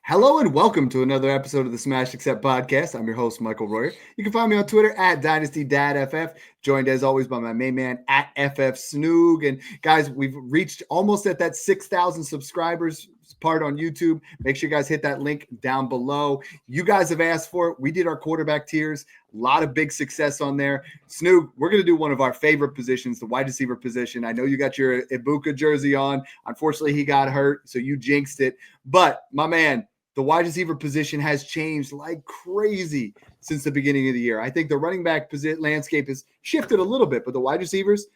Hello and welcome to another episode of the Smash Accept podcast. I'm your host, Michael Royer. You can find me on Twitter at DynastyDad FF, joined as always by my main man at FFSnoog. And guys, we've reached almost at that 6,000 subscribers part on YouTube. Make sure you guys hit that link down below. You guys have asked for it. We did our quarterback tiers. A lot of big success on there. Snoog, we're going to do one of our favorite positions, the wide receiver position. I know you got your Ibuka jersey on. Unfortunately, he got hurt, so you jinxed it. But my man, the wide receiver position has changed like crazy since the beginning of the year. I think the running back landscape has shifted a little bit, but the wide receivers,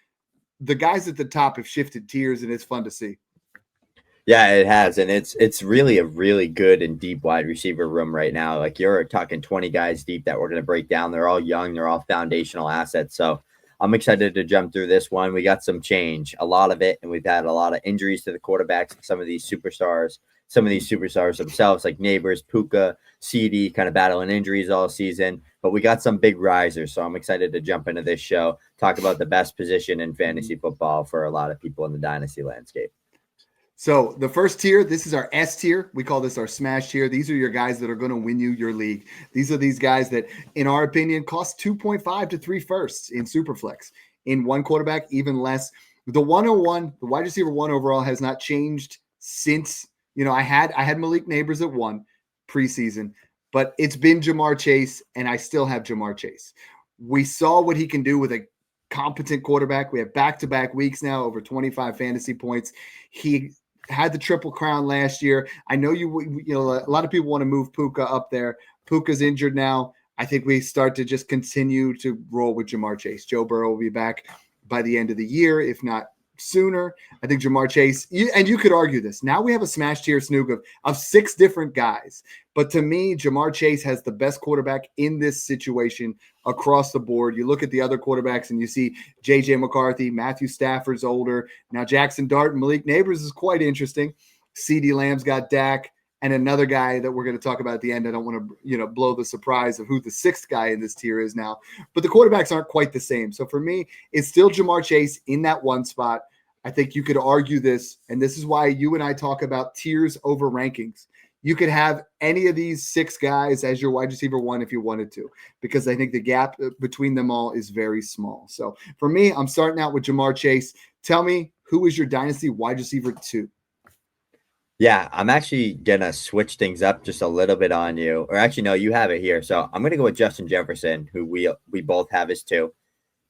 the guys at the top have shifted tiers, and it's fun to see. Yeah, it has, and it's really a really good and deep wide receiver room right now. Like you're talking 20 guys deep that we're going to break down. They're all young. They're all foundational assets. So I'm excited to jump through this one. We got some change, a lot of it, and we've had a lot of injuries to the quarterbacks. Some of these superstars themselves, like Neighbors, Puka, CD, kind of battling injuries all season. But we got some big risers, so I'm excited to jump into this show, talk about the best position in fantasy football for a lot of people in the dynasty landscape. So the first tier, this is our S tier. We call this our smash tier. These are your guys that are going to win you your league. These are these guys that, in our opinion, cost 2.5 to 3 firsts in Superflex. In one quarterback, even less. The 101, the wide receiver 1 overall has not changed since, I had Malik Neighbors at 1 preseason, but it's been Jamar Chase, and I still have Jamar Chase. We saw what he can do with a competent quarterback. We have back-to-back weeks now, over 25 fantasy points. He had the triple crown last year. I know a lot of people want to move Puka up there. Puka's injured now. I think we start to just continue to roll with Jamar Chase. Joe Burrow will be back by the end of the year, if not sooner. I think Jamar Chase, and you could argue this. Now we have a smash tier, Snoog, of 6 different guys. But to me, Jamar Chase has the best quarterback in this situation across the board. You look at the other quarterbacks and you see J.J. McCarthy, Matthew Stafford's older. Now Jackson Dart and Malik Neighbors is quite interesting. CeeDee Lamb's got Dak. And another guy that we're going to talk about at the end. I don't want to, blow the surprise of who the 6th guy in this tier is now. But the quarterbacks aren't quite the same. So for me, it's still Jamar Chase in that 1 spot. I think you could argue this, and this is why you and I talk about tiers over rankings. You could have any of these 6 guys as your wide receiver 1 if you wanted to, because I think the gap between them all is very small. So for me, I'm starting out with Jamar Chase. Tell me, who is your dynasty wide receiver 2? Yeah, I'm actually going to switch things up just a little bit on you. Or actually, no, you have it here. So I'm going to go with Justin Jefferson, who we both have as 2.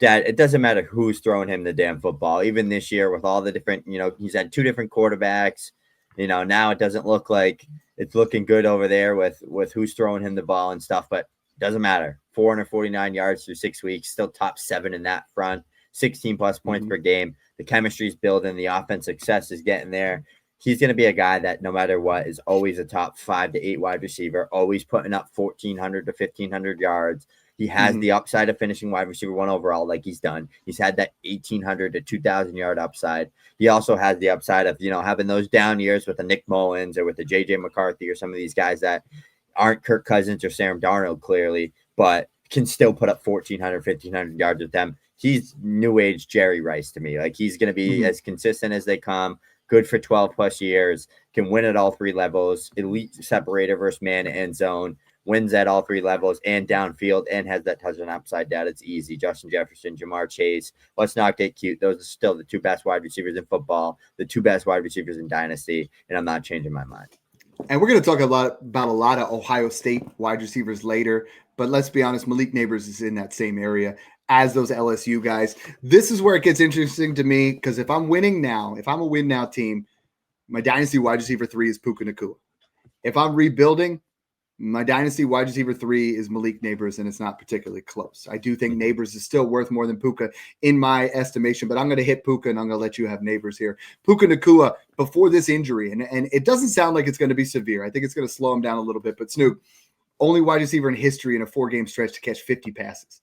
Dad, it doesn't matter who's throwing him the damn football. Even this year with all the different, he's had 2 different quarterbacks. Now it doesn't look like it's looking good over there with who's throwing him the ball and stuff. But it doesn't matter. 449 yards through 6 weeks, still top 7 in that front, 16-plus points per game. The chemistry's building. The offense success is getting there. He's going to be a guy that no matter what is always a top 5 to 8 wide receiver, always putting up 1,400 to 1,500 yards. He has the upside of finishing wide receiver 1 overall like he's done. He's had that 1,800 to 2,000 yard upside. He also has the upside of, having those down years with the Nick Mullins or with the J.J. McCarthy or some of these guys that aren't Kirk Cousins or Sam Darnold clearly, but can still put up 1,400, 1,500 yards with them. He's new age Jerry Rice to me. Like he's going to be as consistent as they come. Good for 12 plus years, can win at all 3 levels, elite separator versus man and zone, wins at all 3 levels and downfield, and has that touchdown upside down. It's easy. Justin Jefferson, Jamar Chase. Let's not get cute. Those are still the 2 best wide receivers in football, the 2 best wide receivers in Dynasty, and I'm not changing my mind. And we're going to talk about a lot of Ohio State wide receivers later, but let's be honest, Malik Neighbors is in that same area as those LSU guys. This is where it gets interesting to me, because if I'm winning now, if I'm a win now team, my dynasty wide receiver 3 is Puka Nacua. If I'm rebuilding, my dynasty wide receiver 3 is Malik Neighbors, and it's not particularly close. I do think Neighbors is still worth more than Puka in my estimation, but I'm going to hit Puka, and I'm going to let you have Neighbors here. Puka Nacua, before this injury, and it doesn't sound like it's going to be severe. I think it's going to slow him down a little bit, but Snoog, only wide receiver in history in a 4-game stretch to catch 50 passes.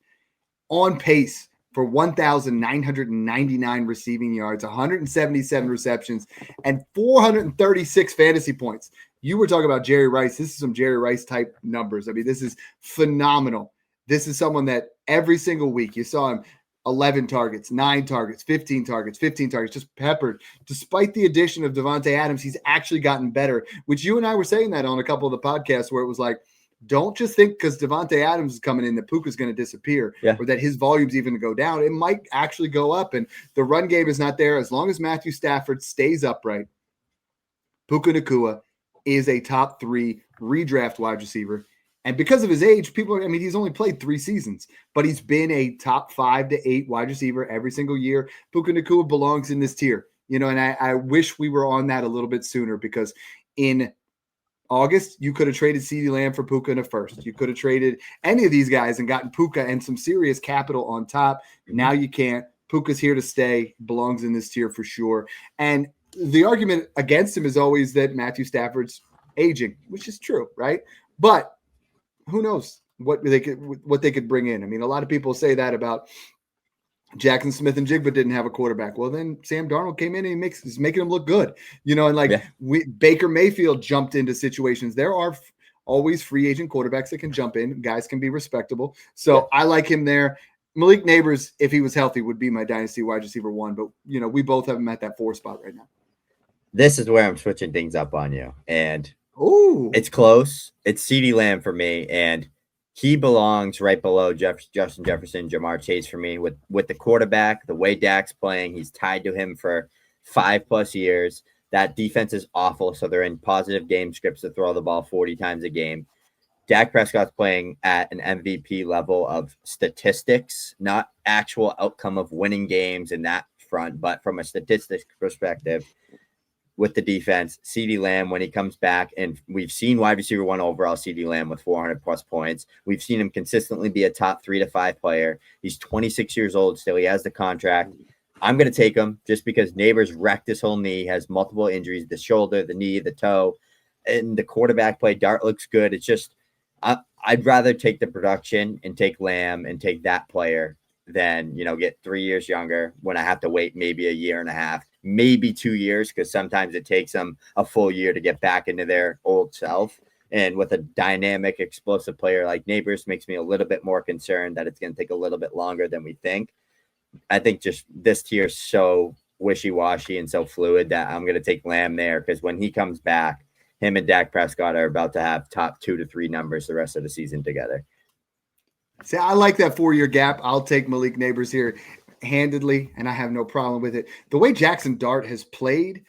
On pace for 1,999 receiving yards, 177 receptions, and 436 fantasy points. You were talking about Jerry Rice. This is some Jerry Rice type numbers. I mean, this is phenomenal. This is someone that every single week you saw him 11 targets, 9 targets, 15 targets, 15 targets, just peppered. Despite the addition of Davante Adams, he's actually gotten better, which you and I were saying that on a couple of the podcasts where it was like, don't just think because Davante Adams is coming in that Puka's going to disappear or that his volume's even to go down. It might actually go up, and the run game is not there. As long as Matthew Stafford stays upright, Puka Nacua is a top 3 redraft wide receiver. And because of his age, he's only played 3 seasons, but he's been a top 5 to 8 wide receiver every single year. Puka Nacua belongs in this tier, and I wish we were on that a little bit sooner, because in August, you could have traded CeeDee Lamb for Puka in a first. You could have traded any of these guys and gotten Puka and some serious capital on top. Now you can't. Puka's here to stay, belongs in this tier for sure. And the argument against him is always that Matthew Stafford's aging, which is true, right? But who knows what they could bring in. I mean, a lot of people say that about Jackson Smith-Njigba didn't have a quarterback. Well, then Sam Darnold came in and he's making him look good, and Baker Mayfield jumped into situations. There are always free agent quarterbacks that can jump in. Guys can be respectable. So I like him there. Malik Neighbors, if he was healthy, would be my dynasty wide receiver 1, but we both have him at that 4 spot right now. This is where I'm switching things up on you, and it's close. It's CeeDee Lamb for me, and he belongs right below Justin Jefferson, Jamar Chase for me. With the quarterback, the way Dak's playing, he's tied to him for 5+ years. That defense is awful, so they're in positive game scripts to throw the ball 40 times a game. Dak Prescott's playing at an MVP level of statistics, not actual outcome of winning games in that front, but from a statistics perspective, with the defense, CeeDee Lamb, when he comes back, and we've seen wide receiver 1 overall CeeDee Lamb with 400+ points. We've seen him consistently be a top 3 to 5 player. He's 26 years old still. He has the contract. I'm going to take him just because Neighbors wrecked his whole knee, has multiple injuries, the shoulder, the knee, the toe, and the quarterback play. Dart looks good. It's just, I'd rather take the production and take Lamb and take that player than, get 3 years younger when I have to wait maybe a year and a half, maybe 2 years, because sometimes it takes them a full year to get back into their old self. And with a dynamic, explosive player like Neighbors, makes me a little bit more concerned that it's going to take a little bit longer than we think. I think just this tier is so wishy-washy and so fluid that I'm going to take Lamb there, because when he comes back, him and Dak Prescott are about to have top 2 to 3 numbers the rest of the season together. See, I like that 4-year gap. I'll take Malik Neighbors here handedly, and I have no problem with it. The way Jackson Dart has played,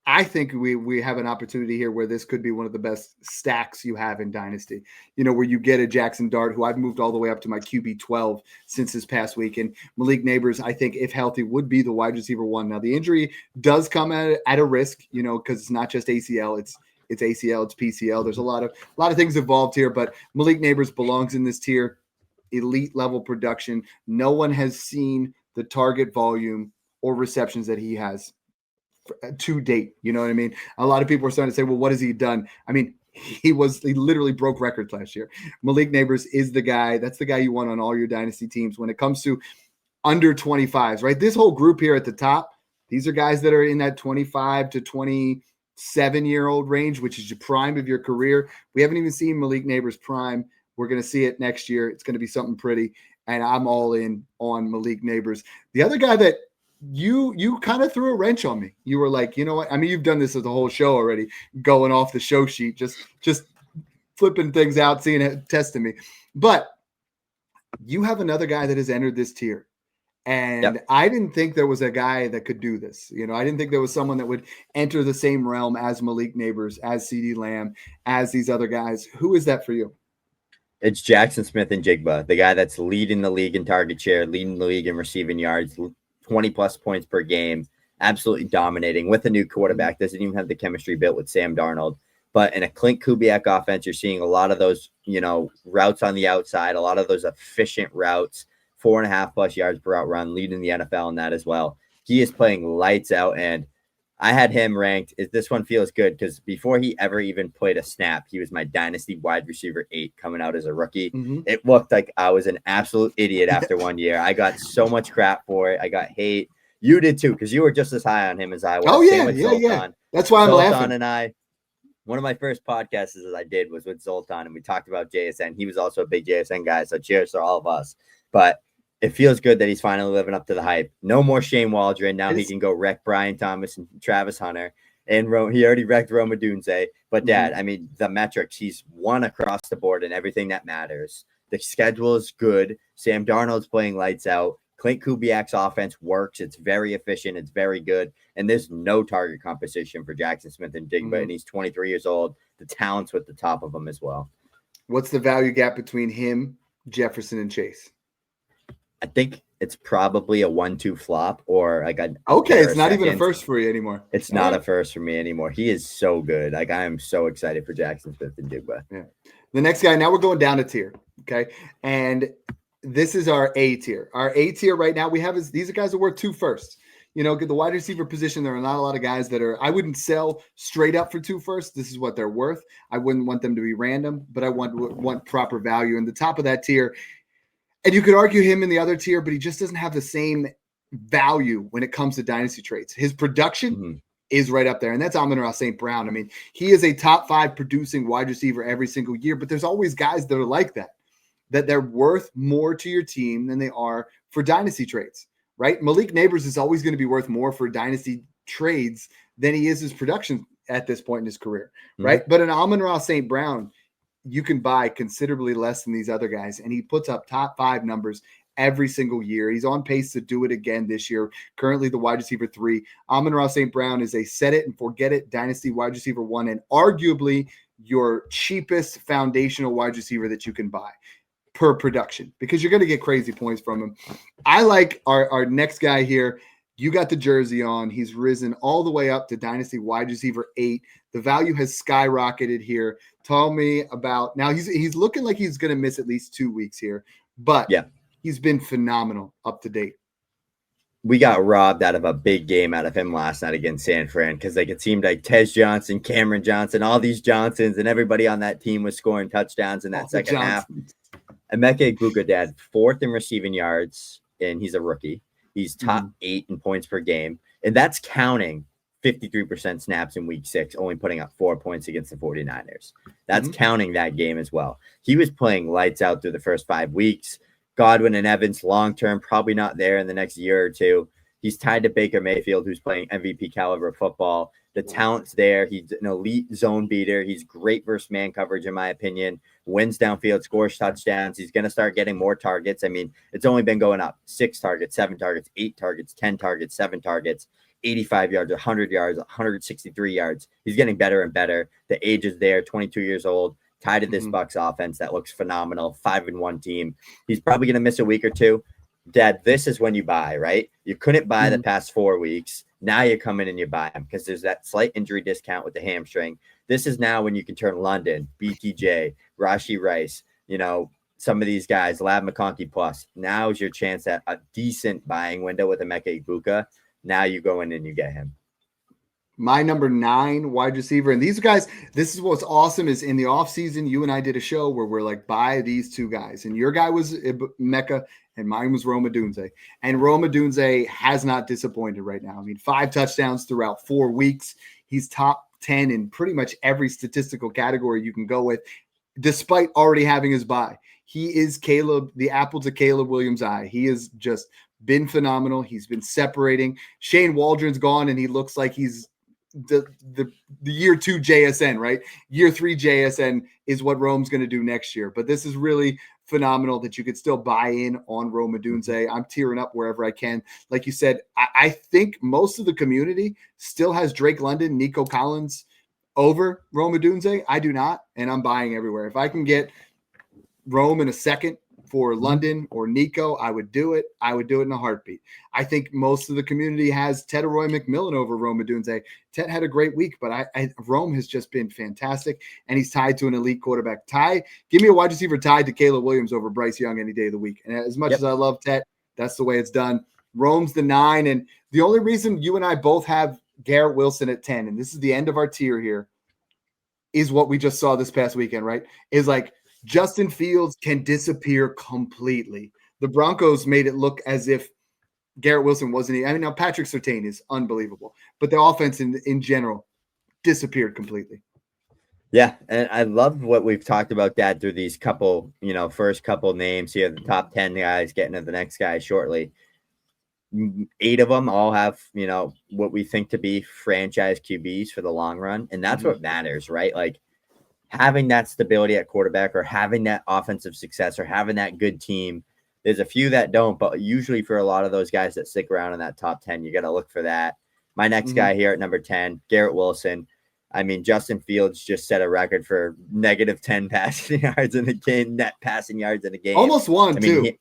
I think we have an opportunity here where this could be one of the best stacks you have in Dynasty, where you get a Jackson Dart, who I've moved all the way up to my QB 12 since this past week. And Malik Neighbors, I think, if healthy, would be the wide receiver 1. Now, the injury does come at a risk, because it's not just ACL, it's ACL, it's PCL. There's a lot of things involved here, but Malik Neighbors belongs in this tier. Elite level production. No one has seen the target volume or receptions that he has to date. You know what I mean? A lot of people are starting to say, well, what has he done? I mean, he literally broke records last year. Malik Neighbors is the guy. That's the guy you want on all your dynasty teams when it comes to under 25s, right? This whole group here at the top, these are guys that are in that 25 to 27-year-old range, which is your prime of your career. We haven't even seen Malik Neighbors' prime. We're going to see it next year. It's going to be something pretty, and I'm all in on Malik Neighbors. The other guy that you kind of threw a wrench on me. You were like, you know what? I mean, you've done this as the whole show already, going off the show sheet, just flipping things out, seeing it, testing me. But you have another guy that has entered this tier. And I didn't think there was a guy that could do this. I didn't think there was someone that would enter the same realm as Malik Neighbors, as CeeDee Lamb, as these other guys. Who is that for you? It's Jackson Smith-Njigba, the guy that's leading the league in target share, leading the league in receiving yards, 20+ points per game, absolutely dominating with a new quarterback. Doesn't even have the chemistry built with Sam Darnold. But in a Clint Kubiak offense, you're seeing a lot of those, routes on the outside, a lot of those efficient routes, 4.5+ yards per route run, leading the NFL in that as well. He is playing lights out, and I had him ranked. This one feels good because before he ever even played a snap, he was my dynasty wide receiver 8 coming out as a rookie. Mm-hmm. It looked like I was an absolute idiot after 1 year. I got so much crap for it. I got hate. You did too, because you were just as high on him as I was. Oh, yeah. That's why I'm Zoltan laughing. And I, one of my first podcasts that I did was with Zoltan, and we talked about JSN. He was also a big JSN guy, so cheers to all of us. But it feels good that he's finally living up to the hype. No more Shane Waldron. Now he It's- can go wreck Brian Thomas and Travis Hunter. And he already wrecked Roma Dunze. But Dad, I mean, the metrics, he's won across the board and everything that matters. The schedule is good. Sam Darnold's playing lights out. Clint Kubiak's offense works. It's very efficient. It's very good. And there's no target competition for Jackson Smith-Njigba. And he's 23 years old. The talent's with the top of him as well. What's the value gap between him, Jefferson, and Chase? I think it's probably a 1-2 flop or like a okay. It's not even a first for you anymore. It's not a first for me anymore. He is so good. Like I am so excited for Jackson Smith-Njigba. Yeah. The next guy. Now we're going down a tier. Okay, and this is our A tier. Our A tier right now we have is these are guys that worth 2 firsts. You know, the wide receiver position. There are not a lot of guys that are. I wouldn't sell straight up for 2 firsts. This is what they're worth. I wouldn't want them to be random, but I want proper value. And the top of that tier. And you could argue him in the other tier, but he just doesn't have the same value when it comes to dynasty traits. His production is right up there, and that's Amon-Ra St. Brown. I mean, he is a top 5 producing wide receiver every single year, but there's always guys that are like that they're worth more to your team than they are for dynasty trades, right? Malik Neighbors is always going to be worth more for dynasty trades than he is his production at this point in his career, right? But an Amon-Ra St. Brown, you can buy considerably less than these other guys. And he puts up top 5 numbers every single year. He's on pace to do it again this year. Currently the wide receiver 3. Amon-Ra St. Brown is a set it and forget it dynasty wide receiver 1 and arguably your cheapest foundational wide receiver that you can buy per production because you're going to get crazy points from him. I like our next guy here. You got the jersey on. He's risen all the way up to dynasty wide receiver 8. The value has skyrocketed here. Tell me about now. He's looking like he's going to miss at least 2 weeks here, but he's been phenomenal up to date. We got robbed out of a big game out of him last night against San Fran because like it seemed like Tez Johnson, Cameron Johnson, all these Johnsons, and everybody on that team was scoring touchdowns in that second half. Emeka Egbuka, Dad, 4th in receiving yards, and he's a rookie. He's top 8 in points per game, and that's counting 53% snaps in week 6, only putting up 4 points against the 49ers. That's counting that game as well. He was playing lights out through the first 5 weeks. Godwin and Evans long-term, probably not there in the next year or 2. He's tied to Baker Mayfield, who's playing MVP caliber football. The talent's there. He's an elite zone beater. He's great versus man coverage, in my opinion. Wins downfield, scores touchdowns. He's going to start getting more targets. I mean, it's only been going up. 6 targets, 7 targets, 8 targets, 10 targets, 7 targets, 85 yards, 100 yards, 163 yards. He's getting better and better. The age is there, 22 years old. Tied to this Bucs offense that looks phenomenal. 5-1 team. He's probably going to miss a week or 2. Dad, this is when you buy, right? You couldn't buy the past 4 weeks. Now you come in and you buy him because there's that slight injury discount with the hamstring. This is now when you can turn London, BTJ, Rashee Rice, you know, some of these guys, Lab McConkey plus. Now is your chance at a decent buying window with Emeka Egbuka. Now you go in and you get him. My number 9 wide receiver. And these guys, this is what's awesome is in the offseason, you and I did a show where we're like, buy these 2 guys. And your guy was Mecca and mine was Roma Dunze. And Roma Dunze has not disappointed right now. I mean, 5 touchdowns throughout 4 weeks. He's top 10 in pretty much every statistical category you can go with, despite already having his bye. He is the apple to Caleb Williams' eye. He has just been phenomenal. He's been separating. Shane Waldron's gone, and he looks like he's the year 2 JSN, right? Year 3 JSN is what Rome's going to do next year. But this is really phenomenal that you could still buy in on Roma Dunze. I'm tearing up wherever I can. Like you said, I think most of the community still has Drake London, Nico Collins over Roma Dunze. I do not, and I'm buying everywhere. If I can get Rome in a second for London or Nico, I would do it. I would do it in a heartbeat. I think most of the community has Tedaroy McMillan over Roma Dunze. Ted had a great week, but Rome has just been fantastic, and he's tied to an elite quarterback. Give me a wide receiver tied to Caleb Williams over Bryce Young any day of the week. And as much as I love Ted, that's the way it's done. Rome's the 9, and the only reason you and I both have Garrett Wilson at 10, and this is the end of our tier here, is what we just saw this past weekend, right? Is like Justin Fields can disappear completely. The Broncos made it look as if Garrett Wilson wasn't. I mean, now Patrick Surtain is unbelievable, but the offense in general disappeared completely. Yeah, and I love what we've talked about, Dad, through these couple, first couple names here, the top 10 guys, getting to the next guy shortly. 8 of them all have, what we think to be franchise QBs for the long run. And that's what matters, right? Like having that stability at quarterback or having that offensive success or having that good team. There's a few that don't, but usually for a lot of those guys that stick around in that top 10, you got to look for that. My next guy here at number 10, Garrett Wilson. I mean, Justin Fields just set a record for negative 10 passing yards in the game, net passing yards in a game. Almost won, too.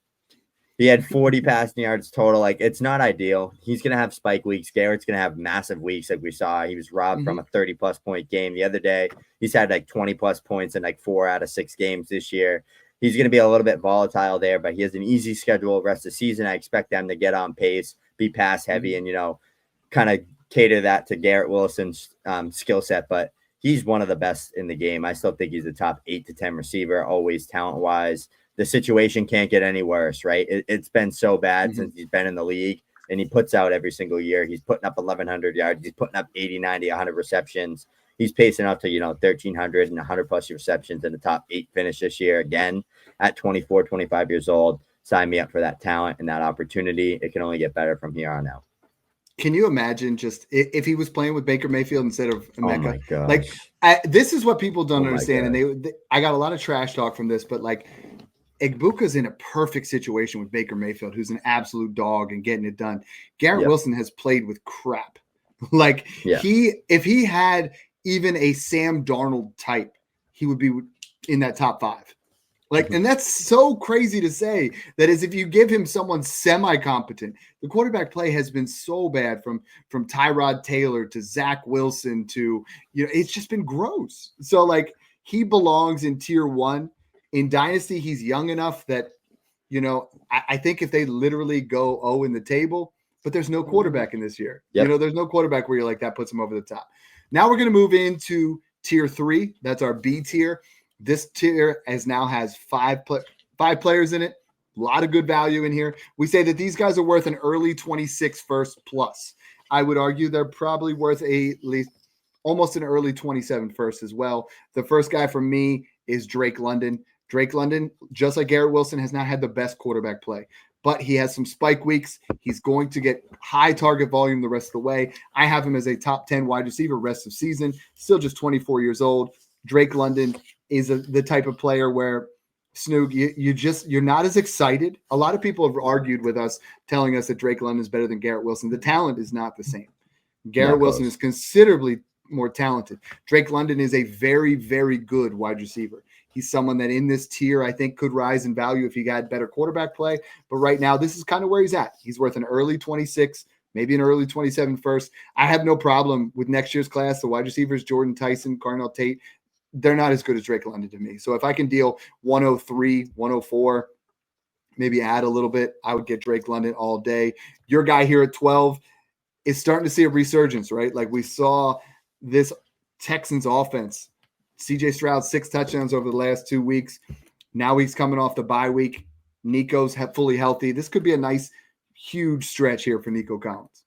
He had 40 passing yards total. Like, it's not ideal. He's going to have spike weeks. Garrett's going to have massive weeks, like we saw. He was robbed from a 30-plus point game the other day. He's had like 20-plus points in like 4 out of 6 games this year. He's going to be a little bit volatile there, but he has an easy schedule rest of the season. I expect them to get on pace, be pass heavy, and, kind of cater that to Garrett Wilson's skill set. But he's one of the best in the game. I still think he's a top 8 to 10 receiver, always talent-wise. The situation can't get any worse, right? It's been so bad since he's been in the league, and he puts out every single year. He's putting up 1,100 yards. He's putting up 80, 90, 100 receptions. He's pacing up to, 1,300 and 100-plus receptions in the top 8 finish this year. Again, at 24, 25 years old, sign me up for that talent and that opportunity. It can only get better from here on out. Can you imagine just if he was playing with Baker Mayfield instead of Emeka? Oh my gosh. Like, this is what people don't understand. And I got a lot of trash talk from this, but like, Igbuka's in a perfect situation with Baker Mayfield, who's an absolute dog and getting it done. Garrett Wilson has played with crap. Like if he had even a Sam Darnold type, he would be in that top 5. Like, and that's so crazy to say. That is, if you give him someone semi-competent, the quarterback play has been so bad from Tyrod Taylor to Zach Wilson to, it's just been gross. So like he belongs in tier 1. In Dynasty, he's young enough that, I think if they literally go 0 in the table, but there's no quarterback in this year. There's no quarterback where you're like, that puts him over the top. Now we're going to move into tier 3. That's our B tier. This tier has 5 players in it. A lot of good value in here. We say that these guys are worth an early 26 first plus. I would argue they're probably worth at least almost an early 27 first as well. The first guy for me is Drake London. Drake London, just like Garrett Wilson, has not had the best quarterback play, but he has some spike weeks. He's going to get high target volume the rest of the way. I have him as a top 10 wide receiver rest of season, still just 24 years old. Drake London is the type of player where, Snoog, you're not as excited. A lot of people have argued with us, telling us that Drake London is better than Garrett Wilson. The talent is not the same. Garrett Wilson is considerably more talented. Drake London is a very, very good wide receiver. He's someone that in this tier, I think, could rise in value if he got better quarterback play. But right now, this is kind of where he's at. He's worth an early 26, maybe an early 27 first. I have no problem with next year's class. The wide receivers, Jordan Tyson, Carnell Tate, they're not as good as Drake London to me. So if I can deal 103, 104, maybe add a little bit, I would get Drake London all day. Your guy here at 12 is starting to see a resurgence, right? Like we saw this Texans offense. CJ Stroud, 6 touchdowns over the last 2 weeks. Now he's coming off the bye week. Nico's fully healthy. This could be a nice, huge stretch here for Nico Collins.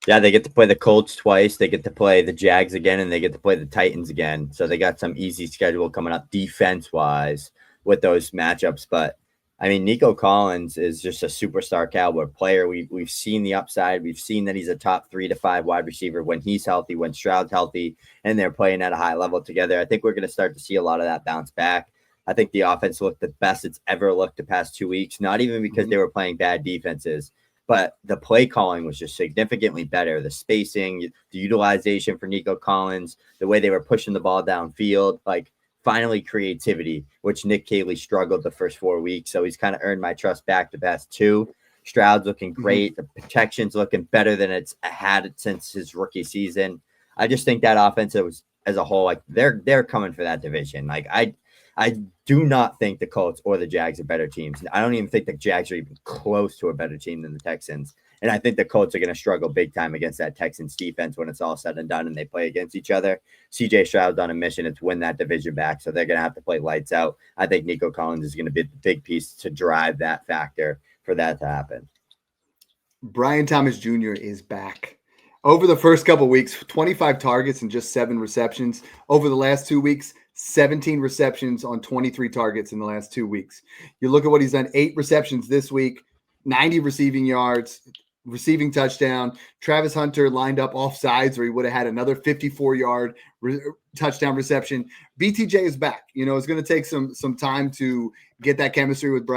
Yeah, they get to play the Colts twice. They get to play the Jags again, and they get to play the Titans again. So they got some easy schedule coming up defense-wise with those matchups. But, I mean, Nico Collins is just a superstar caliber player. We've seen the upside. We've seen that he's a top 3 to 5 wide receiver when he's healthy, when Stroud's healthy, and they're playing at a high level together. I think we're going to start to see a lot of that bounce back. I think the offense looked the best it's ever looked the past 2 weeks, not even because they were playing bad defenses, but the play calling was just significantly better. The spacing, the utilization for Nico Collins, the way they were pushing the ball downfield, like finally creativity, which Nick Caley struggled the first 4 weeks. So he's kind of earned my trust back the past 2. Stroud's looking great. The protection's looking better than it's had it since his rookie season. I just think that offense as a whole, like they're coming for that division. Like I do not think the Colts or the Jags are better teams. I don't even think the Jags are even close to a better team than the Texans. And I think the Colts are going to struggle big time against that Texans defense when it's all said and done and they play against each other. CJ Stroud's on a mission to win that division back, so they're going to have to play lights out. I think Nico Collins is going to be the big piece to drive that factor for that to happen. Brian Thomas Jr. is back. Over the first couple of weeks, 25 targets and just 7 receptions. Over the last 2 weeks, 17 receptions on 23 targets in the last 2 weeks. You look at what he's done, 8 receptions this week, 90 receiving yards, receiving touchdown. Travis Hunter lined up off sides where he would have had another 54-yard touchdown reception. BTJ is back. It's going to take some time to get that chemistry with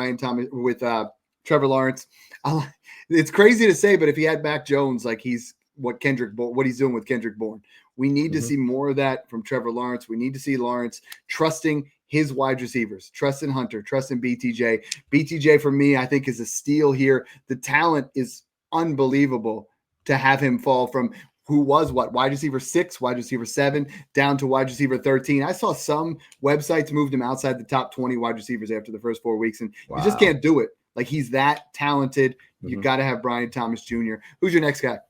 Trevor Lawrence. It's crazy to say, but if he had Mac Jones, like he's what he's doing with Kendrick Bourne. We need to see more of that from Trevor Lawrence. We need to see Lawrence trusting his wide receivers, trusting Hunter, trusting BTJ. BTJ for me, I think is a steal here. The talent is unbelievable to have him fall from who was wide receiver 6, wide receiver 7, down to wide receiver 13. I saw some websites moved him outside the top 20 wide receivers after the first 4 weeks, and you just can't do it. Like, he's that talented. You got to have Brian Thomas Jr. Who's your next guy?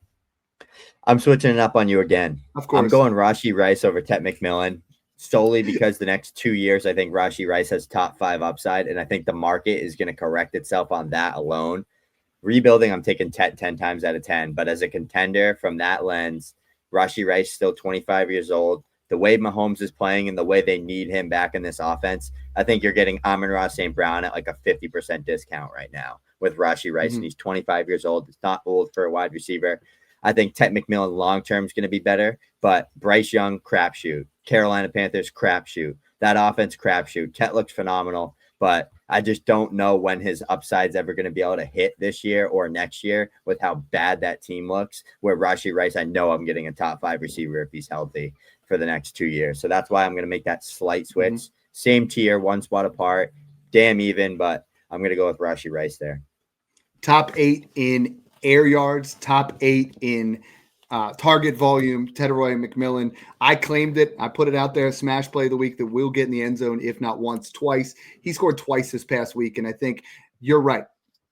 I'm switching it up on you again. Of course. I'm going Rashee Rice over Tet McMillan solely because the next 2 years, I think Rashee Rice has top 5 upside, and I think the market is going to correct itself on that alone. Rebuilding, I'm taking Tet 10 times out of 10, but as a contender from that lens, Rashee Rice still 25 years old. The way Mahomes is playing and the way they need him back in this offense, I think you're getting Amon-Ra St. Brown at like a 50% discount right now with Rashee Rice, and he's 25 years old. It's not old for a wide receiver. I think Tet McMillan long-term is going to be better, but Bryce Young, crapshoot. Carolina Panthers, crapshoot. That offense, crapshoot. Tet looks phenomenal, but I just don't know when his upside's ever going to be able to hit this year or next year with how bad that team looks, where Rashee Rice, I know I'm getting a top 5 receiver if he's healthy for the next 2 years. So that's why I'm going to make that slight switch. Same tier, 1 spot apart, damn even, but I'm going to go with Rashee Rice there. Top 8 in air yards, top 8 in target volume, Teteroy McMillan. I claimed it. I put it out there, smash play of the week that will get in the end zone, if not once, twice. He scored twice this past week, and I think you're right.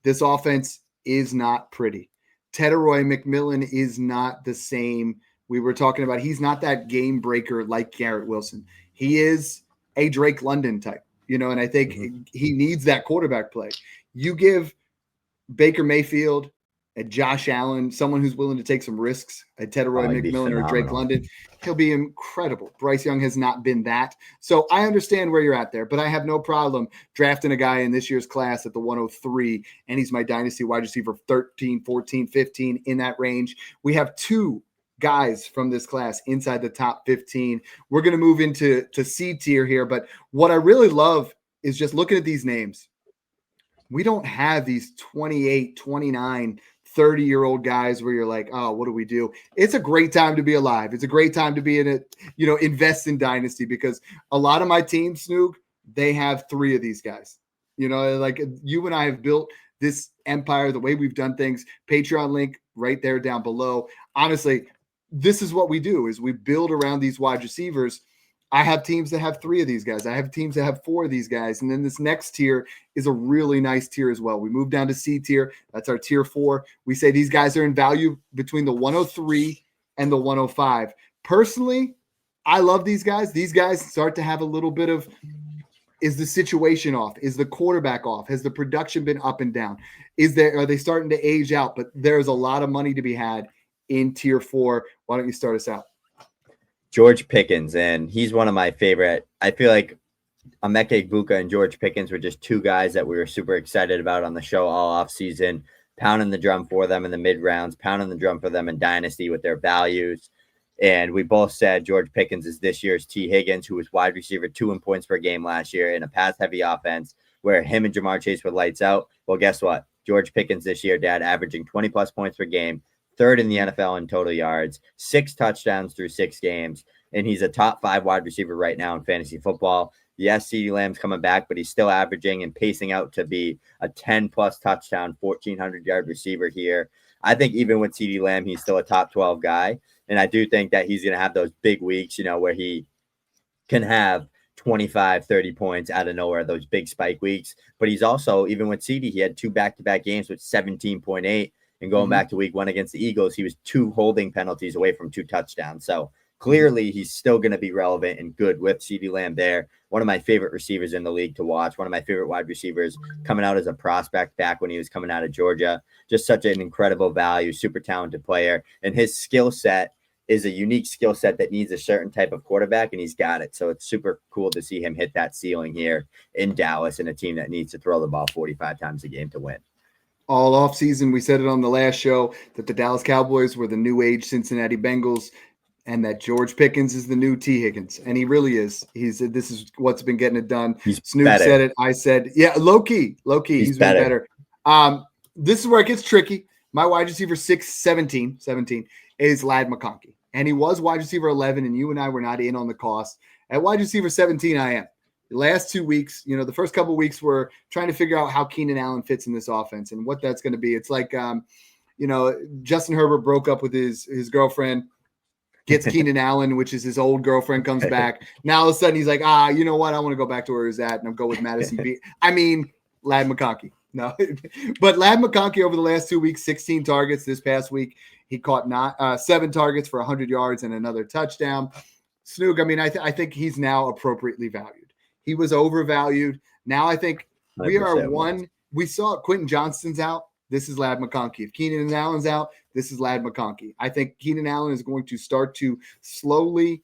This offense is not pretty. Teteroy McMillan is not the same. We were talking about he's not that game breaker like Garrett Wilson. He is a Drake London type, and I think he needs that quarterback play. You give Baker Mayfield, at Josh Allen, someone who's willing to take some risks, at Teteroy McMillan or Drake London, he'll be incredible. Bryce Young has not been that. So I understand where you're at there, but I have no problem drafting a guy in this year's class at the 103, and he's my dynasty wide receiver 13, 14, 15, in that range. We have 2 guys from this class inside the top 15. We're going to move into C tier here, but what I really love is just looking at these names. We don't have these 28, 29, 30-year-old guys where you're like, oh, what do we do? It's a great time to be alive. It's a great time to be in it, invest in Dynasty, because a lot of my teams, Snoog, they have 3 of these guys. Like you and I have built this empire, the way we've done things. Patreon link right there down below. Honestly, this is what we do, is we build around these wide receivers. I have teams that have 3 of these guys. I have teams that have 4 of these guys. And then this next tier is a really nice tier as well. We move down to C tier. That's our tier 4. We say these guys are in value between the 103 and the 105. Personally, I love these guys. These guys start to have a little bit of, is the situation off? Is the quarterback off? Has the production been up and down? Are they starting to age out? But there's a lot of money to be had in tier 4. Why don't you start us out? George Pickens, and he's one of my favorite. I feel like Emeka Egbuka and George Pickens were just 2 guys that we were super excited about on the show all off season, pounding the drum for them in the mid rounds, pounding the drum for them in Dynasty with their values. And we both said George Pickens is this year's T. Higgins, who was wide receiver 2 in points per game last year in a pass-heavy offense where him and Jamar Chase were lights out. Well, guess what? George Pickens this year, Dad, averaging 20-plus points per game, 3rd in the NFL in total yards, 6 touchdowns through 6 games, and he's a top 5 wide receiver right now in fantasy football. Yes, CeeDee Lamb's coming back, but he's still averaging and pacing out to be a 10-plus touchdown, 1,400-yard receiver here. I think even with CeeDee Lamb, he's still a top 12 guy, and I do think that he's going to have those big weeks, where he can have 25, 30 points out of nowhere, those big spike weeks. But he's also, even with CeeDee, he had 2 back-to-back games with 17.8. And going back to week 1 against the Eagles, he was 2 holding penalties away from 2 touchdowns. So clearly he's still going to be relevant and good with CeeDee Lamb there. One of my favorite receivers in the league to watch. One of my favorite wide receivers coming out as a prospect back when he was coming out of Georgia. Just such an incredible value, super talented player. And his skill set is a unique skill set that needs a certain type of quarterback, and he's got it. So it's super cool to see him hit that ceiling here in Dallas in a team that needs to throw the ball 45 times a game to win. All offseason, we said it on the last show that the Dallas Cowboys were the new age Cincinnati Bengals, and that George Pickens is the new T. Higgins. And he really is. This is what's been getting it done. Snoog said it. I said, yeah, low key. He's been better. This is where it gets tricky. My wide receiver 17 is Ladd McConkey. And he was wide receiver 11, and you and I were not in on the cost. At wide receiver 17, I am. The last 2 weeks, the first couple of weeks were trying to figure out how Keenan Allen fits in this offense and what that's going to be. It's like, Justin Herbert broke up with his girlfriend, gets Keenan Allen, which is his old girlfriend, comes back. Now all of a sudden he's like, you know what? I want to go back to where he's at, and I'll go with Madison B. Ladd McConkey. No, but Ladd McConkey over the last 2 weeks, 16 targets. This past week, he caught 7 targets for 100 yards and another touchdown. Snoog, I think he's now appropriately valued. He was overvalued. Now I think we are one. We saw Quentin Johnston's out. This is Ladd McConkey. If Keenan Allen's out, this is Ladd McConkey. I think Keenan Allen is going to start to slowly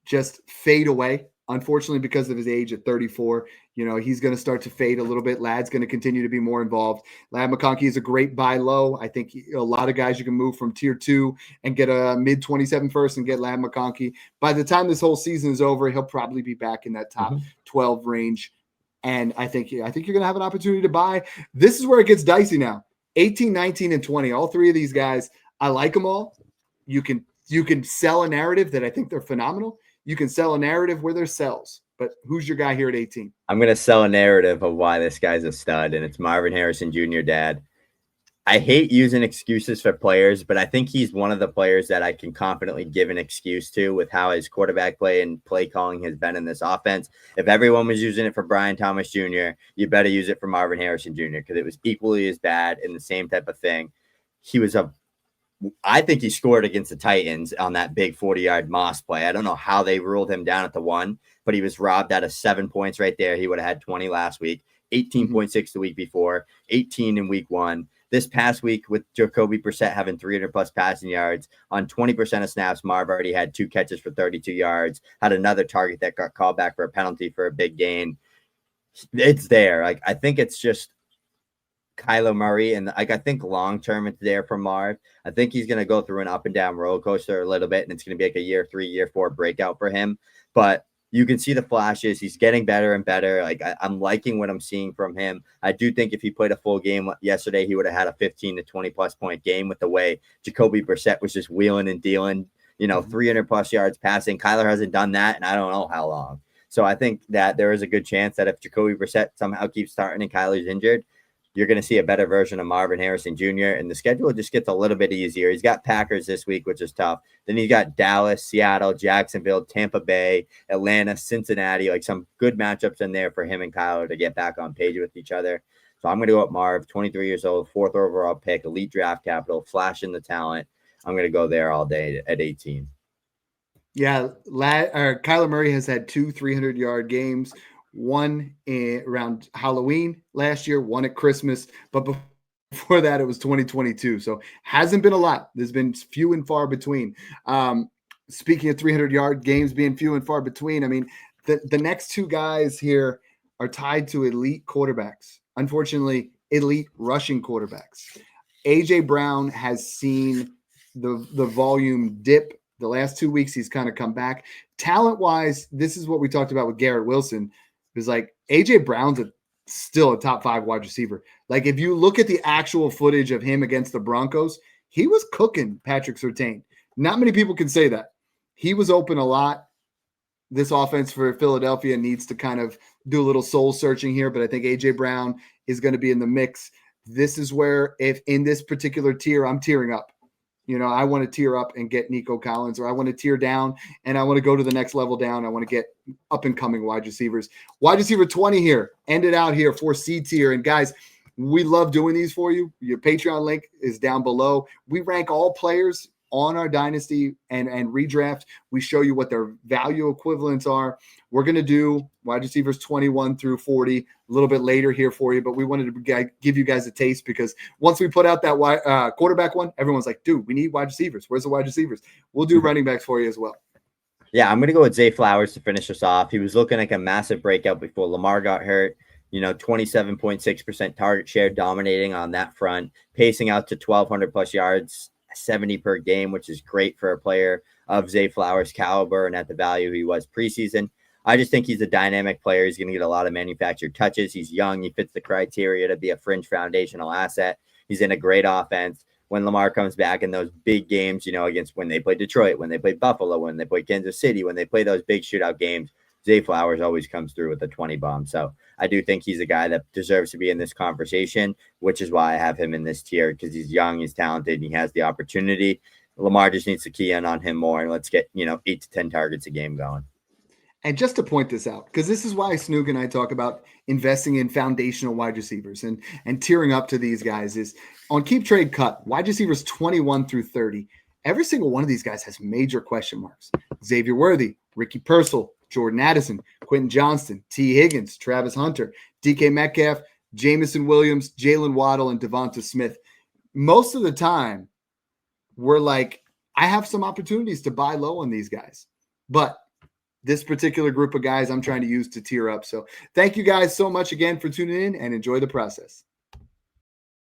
just fade away. Unfortunately, because of his age at 34, he's going to start to fade a little bit. Ladd's going to continue to be more involved. Ladd McConkey is a great buy low. I think a lot of guys you can move from tier 2 and get a mid 27 first and get Ladd McConkey. By the time this whole season is over, he'll probably be back in that top 12 range. And I think you're going to have an opportunity to buy. This is where it gets dicey now. 18, 19, and 20. All three of these guys, I like them all. You can sell a narrative that I think they're phenomenal. You can sell a narrative where there's sells. But who's your guy here at 18? I'm going to sell a narrative of why this guy's a stud, and it's Marvin Harrison Jr., Dad. I hate using excuses for players, but I think he's one of the players that I can confidently give an excuse to with how his quarterback play and play calling has been in this offense. If everyone was using it for Brian Thomas Jr., you better use it for Marvin Harrison Jr. because it was equally as bad and the same type of thing. I think he scored against the Titans on that big 40-yard Moss play. I don't know how they ruled him down at the 1, but he was robbed out of 7 points right there. He would have had 20 last week, 18.6 the week before, 18 in week 1. This past week with Jacoby Brissett having 300-plus passing yards, on 20% of snaps, Marv already had 2 catches for 32 yards, had another target that got called back for a penalty for a big gain. It's there. I think it's just Kyler Murray, and I think long-term it's there for Marv. I think he's going to go through an up-and-down roller coaster a little bit, and it's going to be like a year 3, year 4 breakout for him. But you can see the flashes. He's getting better and better. I'm liking what I'm seeing from him. I do think if he played a full game yesterday, he would have had a 15 to 20-plus point game with the way Jacoby Brissett was just wheeling and dealing, 300-plus yards passing. Kyler hasn't done that, and I don't know how long. So I think that there is a good chance that if Jacoby Brissett somehow keeps starting and Kyler's injured, you're going to see a better version of Marvin Harrison Jr. And the schedule just gets a little bit easier. He's got Packers this week, which is tough. Then he's got Dallas, Seattle, Jacksonville, Tampa Bay, Atlanta, Cincinnati, some good matchups in there for him and Kyler to get back on page with each other. So I'm going to go with Marv, 23 years old, 4th overall pick, elite draft capital, flash in the talent. I'm going to go there all day at 18. Yeah, Kyler Murray has had 2 300-yard games. One around Halloween last year, one at Christmas, but before that it was 2022. So hasn't been a lot. There's been few and far between. Speaking of 300-yard games being few and far between, the next 2 guys here are tied to elite quarterbacks. Unfortunately, elite rushing quarterbacks. A.J. Brown has seen the volume dip. The last 2 weeks he's kind of come back. Talent-wise, this is what we talked about with Garrett Wilson. It was A.J. Brown's still a top 5 wide receiver. If you look at the actual footage of him against the Broncos, he was cooking Patrick Surtain. Not many people can say that. He was open a lot. This offense for Philadelphia needs to kind of do a little soul searching here, but I think A.J. Brown is going to be in the mix. This is where, if in this particular tier, I'm tearing up. I want to tier up and get Nico Collins, or I want to tier down and I want to go to the next level down. I want to get up and coming wide receivers. Wide receiver 20 here, ended out here for C tier. And guys, we love doing these for you. Your Patreon link is down below. We rank all players on our Dynasty and redraft. We show you what their value equivalents are. We're going to do wide receivers 21 through 40 a little bit later here for you, but we wanted to give you guys a taste because once we put out that quarterback one, everyone's like, dude, we need wide receivers. Where's the wide receivers? We'll do running backs for you as well. Yeah, I'm going to go with Zay Flowers to finish us off. He was looking like a massive breakout before Lamar got hurt. 27.6% target share, dominating on that front, pacing out to 1,200 plus yards, 70 per game, which is great for a player of Zay Flowers' caliber and at the value he was preseason. I just think he's a dynamic player. He's going to get a lot of manufactured touches. He's young. He fits the criteria to be a fringe foundational asset. He's in a great offense. When Lamar comes back in those big games, against when they play Detroit, when they play Buffalo, when they play Kansas City, when they play those big shootout games, Zay Flowers always comes through with a 20 bomb. So I do think he's a guy that deserves to be in this conversation, which is why I have him in this tier, because he's young, he's talented, and he has the opportunity. Lamar just needs to key in on him more, and let's get 8 to 10 targets a game going. And just to point this out, because this is why Snoog and I talk about investing in foundational wide receivers and tiering up to these guys, is on Keep Trade Cut, wide receivers 21 through 30. Every single one of these guys has major question marks. Xavier Worthy, Ricky Purcell, Jordan Addison, Quentin Johnston, T. Higgins, Travis Hunter, DK Metcalf, Jamison Williams, Jalen Waddle, and Devonta Smith. Most of the time, we're like, I have some opportunities to buy low on these guys. But this particular group of guys I'm trying to use to tier up. So thank you guys so much again for tuning in, and enjoy the process.